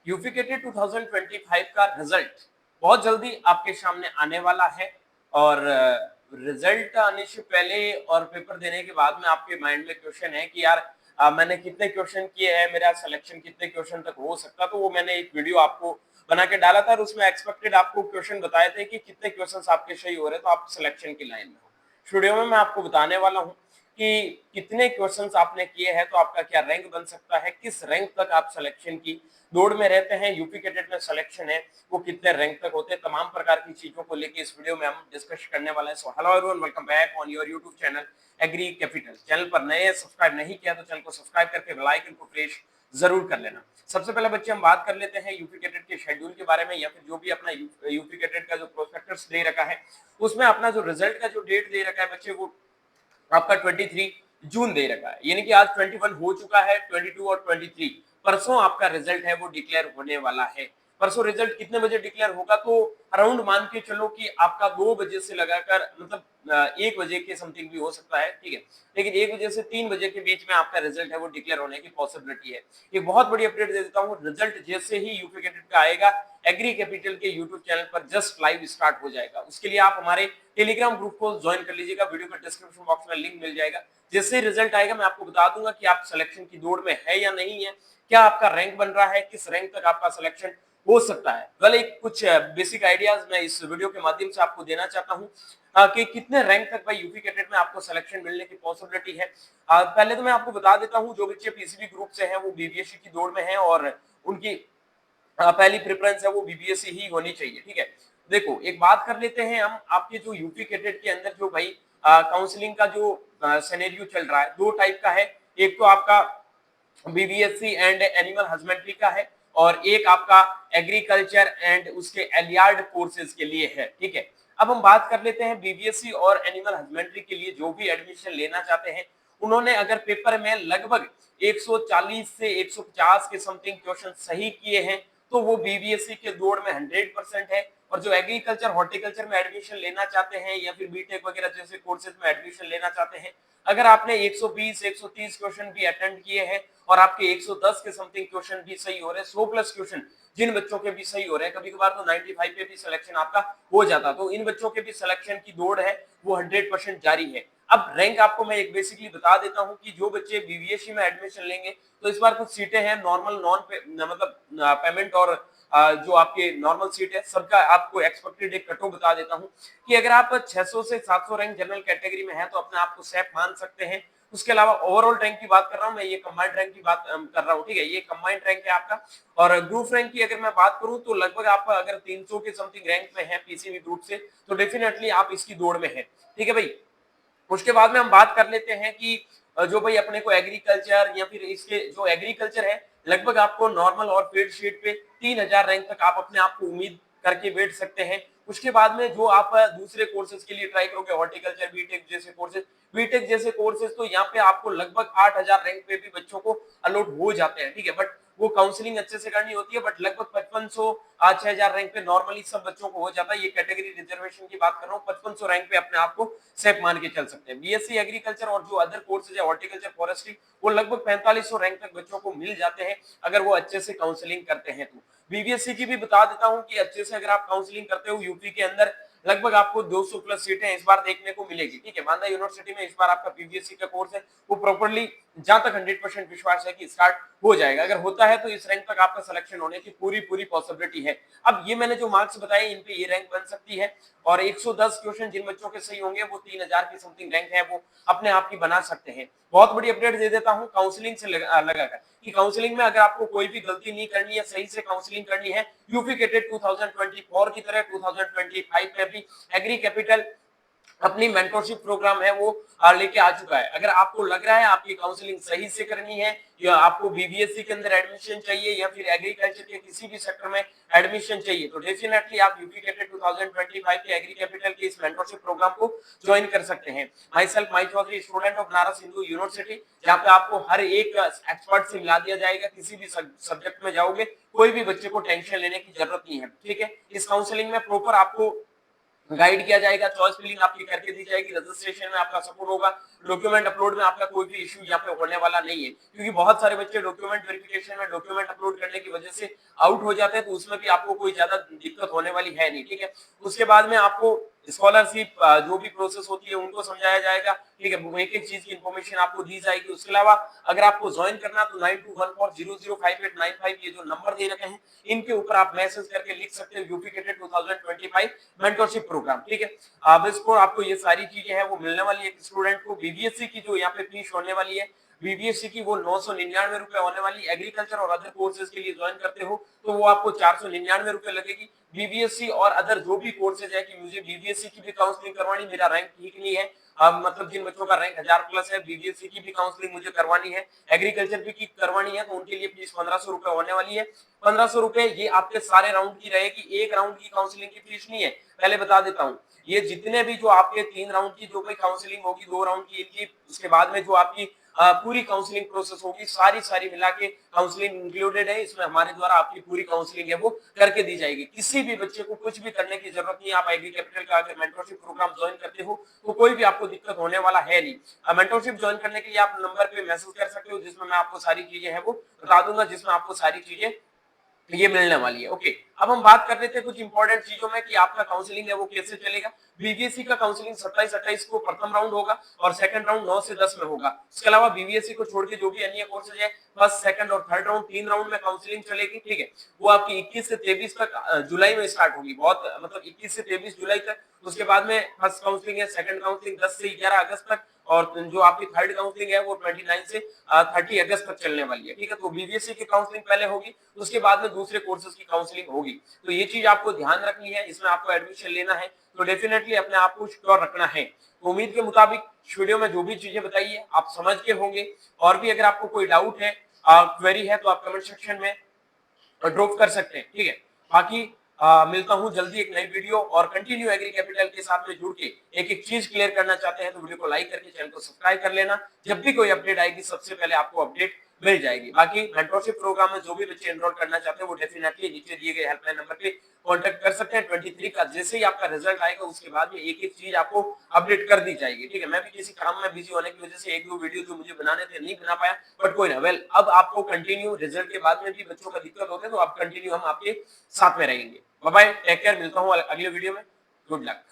UP केटेट 2025 का result बहुत जल्दी आपके सामने आने वाला है और रिजल्ट आने से पहले और पेपर देने के बाद में आपके माइंड में क्वेश्चन है कि यार मैंने कितने क्वेश्चन किए हैं, मेरा सिलेक्शन कितने क्वेश्चन तक हो सकता। तो वो मैंने एक वीडियो आपको बना के डाला था और उसमें एक्सपेक्टेड आपको क्वेश्चन बताए थे कि कितने क्वेश्चन आपके सही हो रहे हैं तो आप सिलेक्शन की लाइन में हो। इस वीडियो में मैं आपको बताने वाला हूँ कि कितने क्वेश्चंस आपने किए हैं तो आपका क्या रैंक बन सकता है, किस रैंक तक आप सिलेक्शन की दौड़ में रहते हैं, यूपी कैडेट में सिलेक्शन है वो कितने रैंक तक होते हैं, तमाम प्रकार की चीजों को लेकर इस वीडियो में हम डिस्कस करने वाले हैं। So hello everyone, welcome back on your YouTube channel Agri Capital. Channel पर नए सब्सक्राइब नहीं किया तो चैनल को सब्सक्राइब करके बेल आइकन को प्रेस जरूर कर लेना। सबसे पहले बच्चे हम बात कर लेते हैं यूपी कैडेट के शेड्यूल के बारे में, या फिर जो भी अपना यूपी कैडेट का जो प्रोस्पेक्टस दे रखा है उसमें अपना जो रिजल्ट का जो डेट दे रखा है बच्चे वो आपका 23 जून दे रखा है, यानी कि आज 21 हो चुका है, 22 और 23 परसों आपका रिजल्ट है वो डिक्लेयर होने वाला है। परसों रिजल्ट कितने बजे डिक्लेयर होगा तो अराउंड मान के चलो कि आपका 2 बजे से लगाकर मतलब 1 बजे के समथिंग भी हो सकता है, ठीक है, लेकिन 1 बजे से 3 बजे के बीच में आपका रिजल्ट है वो डिक्लेयर होने की पॉसिबिलिटी है। एक बहुत बड़ी अपडेट दे देता हूँ, रिजल्ट जैसे ही यूपी कैडेट का आएगा एग्री कैपिटल के यूट्यूब चैनल पर जस्ट लाइव स्टार्ट हो जाएगा। उसके लिए आप हमारे टेलीग्राम ग्रुप को ज्वाइन कर लीजिएगा, वीडियो का डिस्क्रिप्शन बॉक्स में लिंक मिल जाएगा। जैसे ही रिजल्ट आएगा मैं आपको बता दूंगा कि आप सिलेक्शन की दौड़ में है या नहीं है, क्या आपका रैंक बन रहा है, किस रैंक तक आपका सिलेक्शन हो सकता है। वेल, एक कुछ बेसिक आइडियाज मैं इस वीडियो के माध्यम से आपको देना चाहता हूँ कि कितने रैंक तक भाई यूपी कैडेट में आपको सिलेक्शन मिलने की पॉसिबिलिटी है। पहले तो मैं आपको बता देता हूँ जो बच्चे पीसीबी ग्रुप से हैं वो बीबीएससी की दौड़ में हैं और उनकी पहली प्रेफरेंस है वो बीबीएससी ही होनी चाहिए, ठीक है। देखो एक बात कर लेते हैं हम, आपके जो यूपी कैडेट के अंदर जो भाई काउंसलिंग का जो सिनेरियो चल रहा है दो टाइप का है। एक तो आपका बीबीएससी एंड एनिमल हस्बेंड्री का है और एक आपका एग्रीकल्चर एंड उसके एलियार्ड कोर्सेज के लिए है, ठीक है। अब हम बात कर लेते हैं बीबीएससी और एनिमल हस्बेंड्री के लिए जो भी एडमिशन लेना चाहते हैं उन्होंने अगर पेपर में लगभग 140 से 150 के समथिंग क्वेश्चन सही किए हैं तो वो बीबीएससी के दौड़ में 100% है। और जो एग्रीकल्चर हॉर्टिकल्चर में एडमिशन लेना चाहते हैं या फिर बीटेक वगैरह जैसे कोर्सेज में एडमिशन लेना चाहते हैं, अगर आपने 120 130 क्वेश्चन भी अटेंड किए हैं और आपके 110 के समथिंग क्वेश्चन भी सही हो रहे हैं, 100 प्लस क्वेश्चन जिन बच्चों के भी सही हो रहे हैं, कभी कभार तो 95 पे भी सिलेक्शन आपका हो जाता, तो इन बच्चों के भी सिलेक्शन की दौड़ है वो 100% जारी है। अब रैंक आपको मैं एक बेसिकली बता देता हूं कि जो बच्चे बीबीएससी में एडमिशन लेंगे तो इस बार कुछ सीटें हैं नॉर्मल नॉन मतलब पेमेंट और जो आपके नॉर्मल सीट है सबका आपको एक्सपेक्टेड एक कट ऑफ बता देता हूं कि अगर आप 600 से 700 रैंक जनरल कैटेगरी में है तो अपने आप को सेफ मान सकते हैं। उसके अलावा ओवरऑल रैंक की बात कर रहा हूं मैं, ये कंबाइंड रैंक की बात कर रहा हूं, ठीक है, ये कंबाइंड रैंक है आपका। और ग्रुप रैंक की अगर मैं बात करूं तो लगभग आप अगर 300 के समथिंग रैंक में है पीसीबी ग्रुप से तो डेफिनेटली आप इसकी दौड़ में है, ठीक है भाई। उसके बाद में हम बात कर लेते हैं कि जो भाई अपने को एग्रीकल्चर या फिर इसके जो एग्रीकल्चर है लगभग आपको नॉर्मल और पेड शीट पे 3000 रैंक तक आप अपने आप को उम्मीद करके बैठ सकते हैं। उसके बाद में जो आप दूसरे कोर्सेज के लिए ट्राई करोगे हॉर्टिकल्चर बीटेक जैसे कोर्सेज तो यहाँ पे आपको लगभग 8000 रैंक पे भी बच्चों को अलॉट हो जाते हैं, ठीक है। बट वो काउंसलिंग अच्छे से करनी होती है, बट लगभग 5500 6000 रैंक पे नॉर्मली सब बच्चों को हो जाता है। ये कैटेगरी रिजर्वेशन की बात कर रहा हूँ, 5500 रैंक पे अपने आप को सेफ मान के चल सकते हैं। बीएससी एग्रीकल्चर और जो अदर कोर्सेज है हॉर्टिकल्चर फॉरेस्ट्री वो लगभग 4500 रैंक तक बच्चों को मिल जाते हैं अगर वो अच्छे से काउंसलिंग करते हैं तो। बीबीएससी की भी बता देता हूं कि अच्छे से अगर आप काउंसलिंग करते हो यूपी के अंदर लगभग आपको 200 प्लस सीटें इस बार देखने को मिलेगी, ठीक है। मानदा यूनिवर्सिटी में इस बार आपका बीबीएससी का कोर्स है वो प्रॉपर्ली जहां तक 100% विश्वास है कि स्टार्ट हो जाएगा। अगर होता है तो इस रैंक तक आपका सिलेक्शन होने की पूरी पूरी पॉसिबिलिटी है। अब ये मैंने जो मार्क्स बताए इन पे ये रैंक बन सकती है और 110 क्वेश्चन जिन बच्चों के सही होंगे वो 3000 की समथिंग रैंक है वो अपने आप की बना सकते हैं। बहुत बड़ी अपडेट दे देता हूं काउंसलिंग से लगाकर कि काउंसलिंग में अगर आपको कोई भी गलती नहीं करनी है, सही से काउंसलिंग करनी है, यूपी कैडेट 2024 की तरह 2025 में भी एग्री कैपिटल अपनी मेंटरशिप प्रोग्राम है वो लेके आ चुका है। अगर आपको लग रहा है आपकी काउंसलिंग सही से करनी है या आपको बीबीएससी के अंदर एडमिशन चाहिए या फिर एग्रीकल्चर के किसी भी सेक्टर में एडमिशन चाहिए तो डेफिनेटली आप यूपी कैडेट 2025 के एग्री कैपिटल के इस मेंटरशिप प्रोग्राम को ज्वाइन कर सकते हैं। Myself Mai Chaudhary, student of Banaras Hindu university, जहाँ पे आपको हर एक एक्सपर्ट से मिला दिया जाएगा। किसी भी सब्जेक्ट में जाओगे कोई भी बच्चे को टेंशन लेने की जरूरत नहीं है, ठीक है। इस काउंसलिंग में प्रॉपर आपको गाइड किया जाएगा, चॉइस फिलिंग आपकी करके दी जाएगी, रजिस्ट्रेशन में आपका सपोर्ट होगा, डॉक्यूमेंट अपलोड में आपका कोई भी इश्यू यहाँ पे होने वाला नहीं है, क्योंकि बहुत सारे बच्चे डॉक्यूमेंट वेरिफिकेशन में डॉक्यूमेंट अपलोड करने की वजह से आउट हो जाते हैं, तो उसमें भी आपको कोई ज्यादा दिक्कत होने वाली है नहीं, ठीक है। उसके बाद में आपको स्कॉलरशिप जो भी प्रोसेस होती है उनको समझाया जाएगा, ठीक है, वो एक एक चीज की इन्फॉर्मेशन आपको दी जाएगी। उसके अलावा अगर आपको ज्वाइन करना तो 9214005895 ये जो नंबर दे रखे हैं इनके ऊपर आप मैसेज करके लिख सकते हो यूपी कैडेट 2025 मेंटरशिप प्रोग्राम, ठीक है। अब इसको आपको ये सारी चीजें हैं वो मिलने वाली है स्टूडेंट को। बीबीएससी की जो यहाँ पे फीस होने वाली है, बीबीएससी की वो 999 रुपए होने वाली, एग्रीकल्चर और अदर कोर्सेज के लिए ज्वाइन करते हो तो वो आपको 499 रुपए लगेगी। बीबीएससी और अदर जो भी कोर्सेज है कि मुझे बीबीएससी की भी काउंसलिंग करवानी, मेरा रैंक ठीक नहीं है, मतलब जिन बच्चों का रैंक 1000 प्लस है, बीबीएससी की भी काउंसलिंग मुझे करवानी है, एग्रीकल्चर भी की करवानी है, तो उनके लिए फीस 1500 रुपए होने वाली है। 1500 रुपए ये आपके सारे राउंड की रहेगी, एक राउंड की काउंसलिंग की फीस नहीं है, पहले बता देता हूँ। ये जितने भी जो आपके 3 राउंड की जो कोई काउंसलिंग होगी, 2 राउंड की इनकी, उसके बाद में जो आपकी पूरी काउंसलिंग प्रोसेस होगी, सारी मिला के काउंसलिंग इंक्लूडेड है इसमें, हमारे द्वारा आपकी पूरी काउंसलिंग है वो करके दी जाएगी। किसी भी बच्चे को कुछ भी करने की जरूरत नहीं है। आप एग्री कैपिटल का अगर मेंटरशिप प्रोग्राम ज्वाइन करते हो तो कोई भी आपको दिक्कत होने वाला है नहीं। मेंटरशिप ज्वाइन करने के लिए आप नंबर पे मैसेज कर सकते हो, जिसमें मैं आपको सारी चीजें हैं वो बता दूंगा, जिसमें आपको सारी चीजें ये मिलने वाली है। ओके, अब हम बात कर लेते हैं कुछ इंपॉर्टेंट चीजों में कि आपका काउंसलिंग है वो कैसे चलेगा। बीबीएससी का काउंसलिंग 27-28 को प्रथम राउंड होगा और सेकंड राउंड 9 से 10 में होगा। इसके अलावा बीबीएससी को छोड़ के जो भी अन्य कोर्सेज है, फर्स्ट सेकंड और थर्ड राउंड 3 राउंड में काउंसलिंग चलेगी, ठीक है। वो आपकी 21 से 23 तक जुलाई में स्टार्ट होगी, बहुत मतलब 21 से 23 जुलाई तक। उसके बाद में फर्स्ट काउंसलिंग है, सेकंड काउंसलिंग 10 से 11 अगस्त तक, और जो आपकी थर्ड काउंसलिंग है वो 29 से 30 अगस्त तक चलने वाली है, ठीक है। तो बीबीएससी की काउंसलिंग पहले होगी, उसके बाद में दूसरे कोर्सेज की काउंसलिंग होगी। तो ये चीज आपको ध्यान रखनी है, इसमें आपको एडमिशन लेना है तो डेफिनेटली अपने आप को श्योर रखना है। तो उम्मीद के मुताबिक इस वीडियो में जो भी चीजें बताई है आप समझ के होंगे, और भी अगर आपको कोई डाउट है, क्वेरी है, तो आप कमेंट सेक्शन में ड्रॉप कर सकते हैं, ठीक है। बाकी मिलता हूं जल्दी एक नई वीडियो, और कंटिन्यू एग्री कैपिटल के साथ में जुड़ के एक एक चीज क्लियर करना चाहते हैं तो वीडियो को लाइक करके चैनल को सब्सक्राइब कर लेना, जब भी कोई अपडेट आएगी सबसे पहले आपको अपडेट मिल जाएगी। बाकी मेंटरशिप प्रोग्राम में जो भी बच्चे एनरोल करना चाहते हैं वो डेफिनेटली नीचे दिए गए हेल्पलाइन नंबर पे कांटेक्ट कर सकते हैं। 23 का जैसे ही आपका रिजल्ट आएगा उसके बाद में एक एक चीज आपको अपडेट कर दी जाएगी, ठीक है। मैं भी किसी काम में बिजी होने की वजह से एक दो वीडियो जो मुझे बनाने थे नहीं बना पाया, बट कोई ना, वेल अब आपको कंटिन्यू रिजल्ट के बाद में भी बच्चों का दिक्कत होते हैं तो आप कंटिन्यू हम आपके साथ में रहेंगे। बाय बाय, टेक केयर, मिलता हूँ अगले वीडियो में, गुड लक।